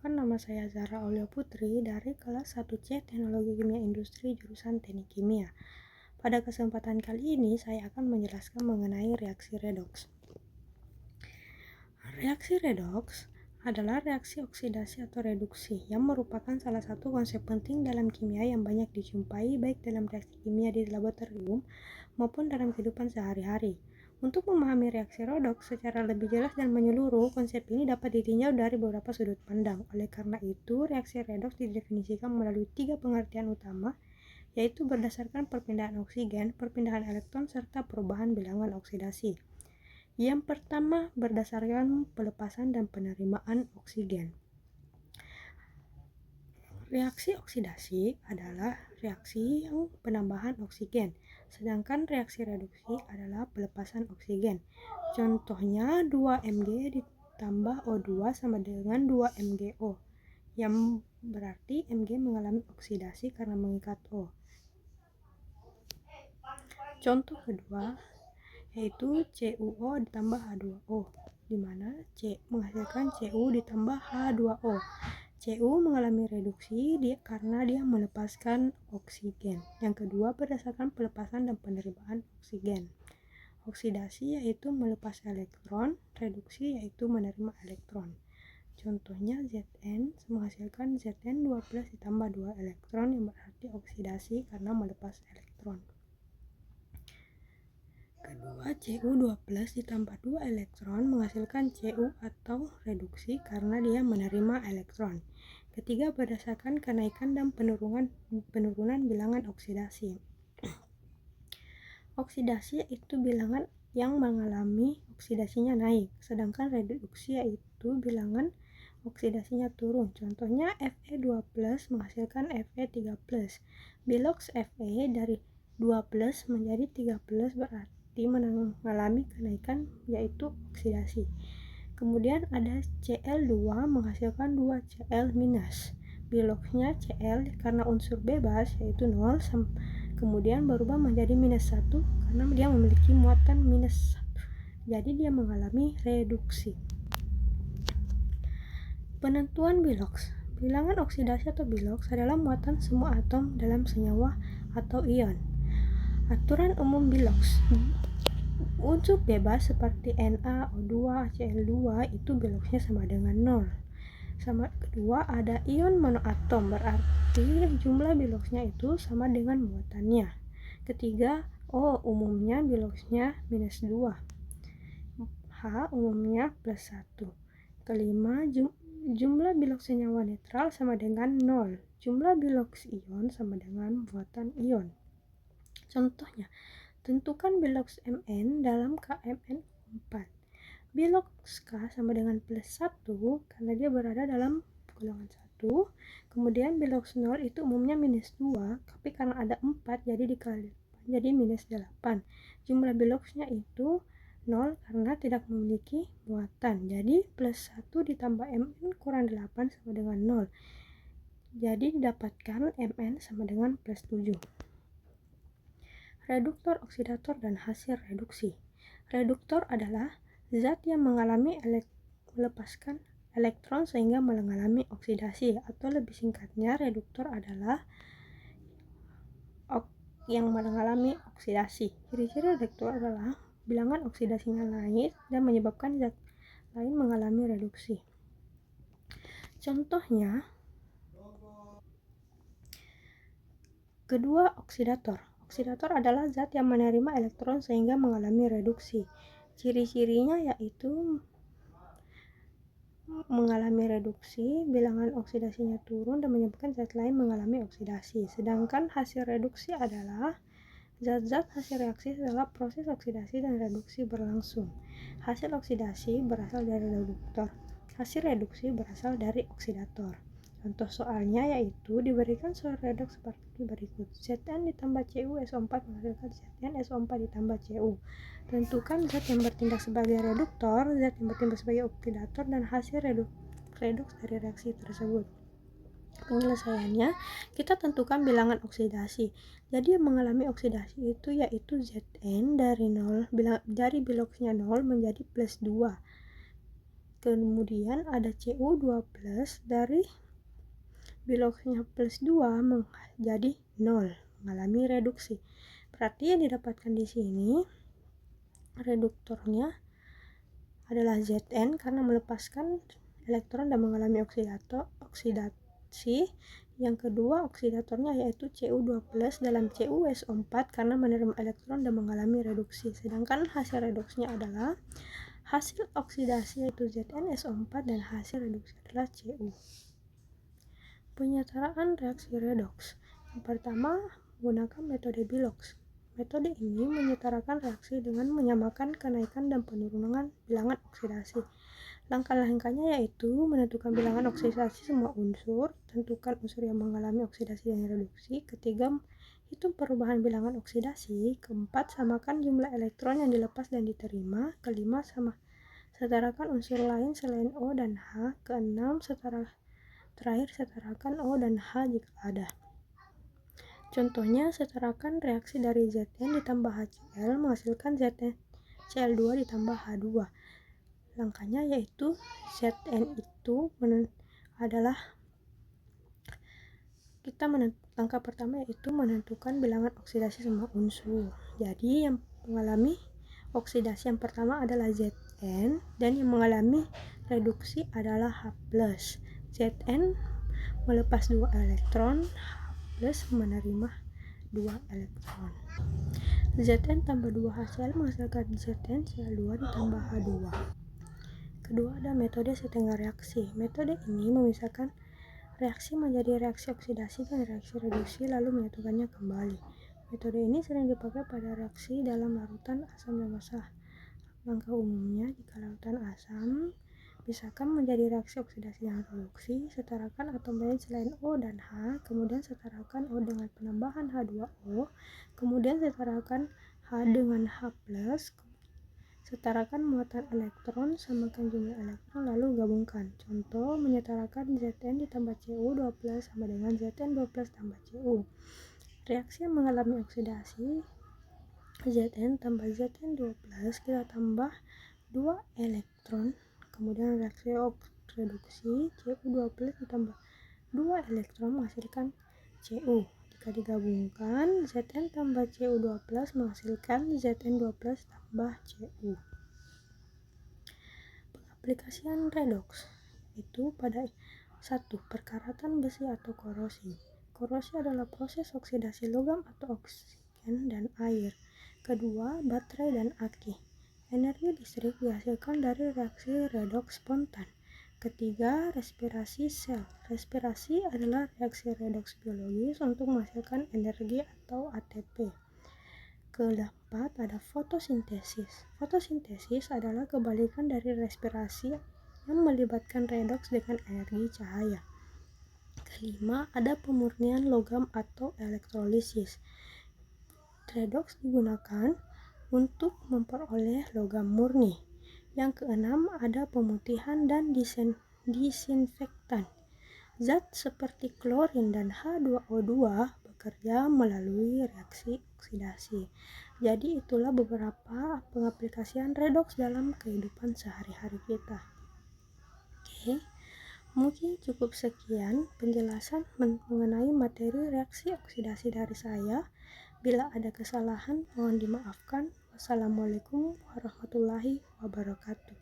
Perkenalkan, nama saya Zahra Aulia Putri dari kelas 1C Teknologi Kimia Industri jurusan Teknik Kimia. Pada kesempatan kali ini saya akan menjelaskan mengenai reaksi redoks. Reaksi redoks adalah reaksi oksidasi atau reduksi yang merupakan salah satu konsep penting dalam kimia yang banyak dijumpai baik dalam reaksi kimia di laboratorium maupun dalam kehidupan sehari-hari. Untuk memahami reaksi redoks secara lebih jelas dan menyeluruh, konsep ini dapat ditinjau dari beberapa sudut pandang. Oleh karena itu, reaksi redoks didefinisikan melalui 3 pengertian utama, yaitu berdasarkan perpindahan oksigen, perpindahan elektron, serta perubahan bilangan oksidasi. Yang pertama, berdasarkan pelepasan dan penerimaan oksigen. Reaksi oksidasi adalah reaksi yang penambahan oksigen, sedangkan reaksi reduksi adalah pelepasan oksigen. Contohnya 2 Mg ditambah O2 sama dengan 2 MgO, yang berarti Mg mengalami oksidasi karena mengikat O. Contoh kedua yaitu CuO ditambah H2O, di mana C menghasilkan Cu ditambah H2O. Cu mengalami reduksi karena dia melepaskan oksigen. Yang kedua, berdasarkan pelepasan dan penerimaan oksigen. Oksidasi yaitu melepas elektron, reduksi yaitu menerima elektron. Contohnya Zn menghasilkan Zn2+ ditambah 2 elektron, yang berarti oksidasi karena melepas elektron. Kedua, Cu2+ ditambah 2 elektron menghasilkan Cu atau reduksi karena dia menerima elektron. Ketiga, berdasarkan kenaikan dan penurunan bilangan oksidasi. Oksidasi yaitu bilangan yang mengalami oksidasinya naik, sedangkan reduksi yaitu bilangan oksidasinya turun. Contohnya Fe2+ menghasilkan Fe3+. Biloks Fe dari 2+ menjadi 3+ berarti mengalami kenaikan yaitu oksidasi. Kemudian ada Cl2 menghasilkan 2Cl-. Biloksnya Cl karena unsur bebas yaitu 0, kemudian berubah menjadi -1 karena dia memiliki muatan -1. Jadi dia mengalami reduksi. Penentuan biloks. Bilangan oksidasi atau biloks adalah muatan semua atom dalam senyawa atau ion. Aturan umum biloks. Unsur bebas seperti Na, O2, Cl2 itu biloksnya sama dengan 0. Sama kedua, ada ion monoatom, berarti jumlah biloksnya itu sama dengan muatannya. Ketiga, O umumnya biloksnya -2. H umumnya +1. Kelima, jumlah biloks senyawa netral sama dengan 0. Jumlah biloks ion sama dengan muatan ion. Contohnya, tentukan biloks Mn dalam KMnO4. Biloks K sama dengan +1 karena dia berada dalam golongan 1. Kemudian biloks 0 itu umumnya -2, tapi karena ada 4 jadi dikali jadi -8. Jumlah biloksnya itu 0 karena tidak memiliki muatan. Jadi +1 ditambah Mn kurang 8 sama dengan 0. Jadi didapatkan Mn sama dengan +7. Reduktor, oksidator, dan hasil reduksi. Reduktor adalah zat yang mengalami melepaskan elektron sehingga mengalami oksidasi, atau lebih singkatnya reduktor adalah yang mengalami oksidasi. Ciri-ciri reduktor adalah bilangan oksidasinya naik dan menyebabkan zat lain mengalami reduksi. Contohnya, kedua, oksidator. Oksidator adalah zat yang menerima elektron sehingga mengalami reduksi. Ciri-cirinya yaitu mengalami reduksi, bilangan oksidasinya turun dan menyebabkan zat lain mengalami oksidasi. Sedangkan hasil reduksi adalah zat-zat hasil reaksi setelah proses oksidasi dan reduksi berlangsung. Hasil oksidasi berasal dari reduktor. Hasil reduksi berasal dari oksidator. Contoh soalnya yaitu diberikan soal redoks seperti berikut. Zn ditambah CuSO4 menghasilkan ZnSO4 ditambah Cu. Tentukan zat yang bertindak sebagai reduktor, zat yang bertindak sebagai oksidator, dan hasil redoks dari reaksi tersebut. Penyelesaiannya, kita tentukan bilangan oksidasi. Jadi yang mengalami oksidasi itu yaitu Zn dari 0, dari biloksnya 0 menjadi +2. Kemudian ada Cu2 plus dari biloxnya plus 2 menjadi 0, mengalami reduksi. Berarti yang didapatkan di sini reduktornya adalah Zn karena melepaskan elektron dan mengalami oksidasi. Yang kedua oksidatornya yaitu Cu2 plus dalam CuSO4 karena menerima elektron dan mengalami reduksi. Sedangkan hasil reduksinya adalah hasil oksidasi yaitu ZnSO4 dan hasil reduksi adalah Cu. Penyetaraan reaksi redoks. Yang pertama menggunakan metode Bilox. Metode ini menyetarakan reaksi dengan menyamakan kenaikan dan penurunan bilangan oksidasi. Langkah-langkahnya yaitu menentukan bilangan oksidasi semua unsur, tentukan unsur yang mengalami oksidasi dan reduksi, ketiga hitung perubahan bilangan oksidasi, keempat samakan jumlah elektron yang dilepas dan diterima, kelima setarakan unsur lain selain O dan H, keenam terakhir setarakan O dan H jika ada. Contohnya, setarakan reaksi dari Zn ditambah HCl menghasilkan ZnCl2 ditambah H2. Langkahnya yaitu Zn itu adalah langkah pertama yaitu menentukan bilangan oksidasi semua unsur. Jadi yang mengalami oksidasi yang pertama adalah Zn dan yang mengalami reduksi adalah H+. Zn melepas 2 elektron, H+ menerima 2 elektron. Zn tambah 2 HCl menghasilkan ZnCl2 ditambah H2. Kedua ada metode setengah reaksi. Metode ini memisahkan reaksi menjadi reaksi oksidasi dan reaksi reduksi lalu menyatukannya kembali. Metode ini sering dipakai pada reaksi dalam larutan asam dan basa. Langkah umumnya jika larutan asam pisahkan menjadi reaksi oksidasi dan reduksi, setarakan atom lain selain O dan H, kemudian setarakan O dengan penambahan H2O, kemudian setarakan H dengan H+, setarakan muatan elektron, samakan jumlah elektron lalu gabungkan. Contoh, menyetarakan Zn ditambah Cu2 plus sama dengan Zn2 plus tambah Cu. Reaksi yang mengalami oksidasi Zn tambah Zn2 plus kita tambah 2 elektron. Kemudian reaksi reduksi Cu2 plus ditambah 2 elektron menghasilkan Cu. Jika digabungkan, Zn tambah Cu2 plus menghasilkan Zn2 plus tambah Cu. Pengaplikasian redoks itu pada 1. Perkaratan besi atau korosi. Korosi adalah proses oksidasi logam atau oksigen dan air. Kedua, baterai dan aki. Energi listrik dihasilkan dari reaksi redoks spontan. Ketiga, respirasi sel. Respirasi adalah reaksi redoks biologis untuk menghasilkan energi atau ATP. Keempat, ada fotosintesis. Fotosintesis adalah kebalikan dari respirasi yang melibatkan redoks dengan energi cahaya. Kelima, ada pemurnian logam atau elektrolisis. Redoks digunakan untuk memperoleh logam murni. Yang keenam, ada pemutihan dan disinfektan. Zat seperti klorin dan H2O2 bekerja melalui reaksi oksidasi. Jadi itulah beberapa pengaplikasian redoks dalam kehidupan sehari-hari kita. Oke, mungkin cukup sekian penjelasan mengenai materi reaksi oksidasi dari saya. Bila ada kesalahan, mohon dimaafkan. Wassalamualaikum warahmatullahi wabarakatuh.